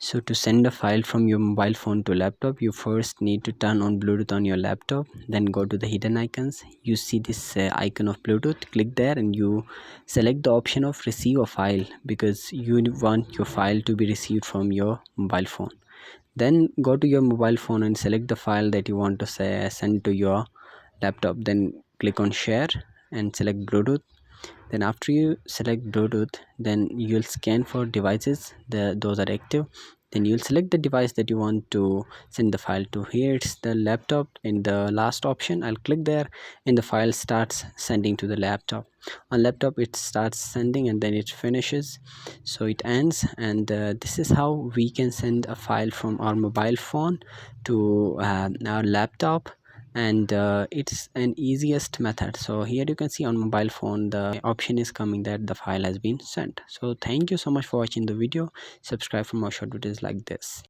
So to send a file from your mobile phone to laptop, you first need to turn on Bluetooth on your laptop. Then go to the hidden icons. You see this icon of Bluetooth. Click there and you select the option of receive a file, because you want your file to be received from your mobile phone. Then go to your mobile phone and select the file that you want to send to your laptop. Then click on share and select Bluetooth. Then after you select Bluetooth, then you'll scan for devices, those are active. Then you'll select the device that you want to send the file to. Here it's the laptop in the last option. I'll click there and the file starts sending to the laptop. On laptop it starts sending and then it finishes, so it ends. And this is how we can send a file from our mobile phone to our laptop. And it's an easiest method. So here you can see on mobile phone the option is coming that the file has been sent. So thank you so much for watching the video. Subscribe for more short videos like this.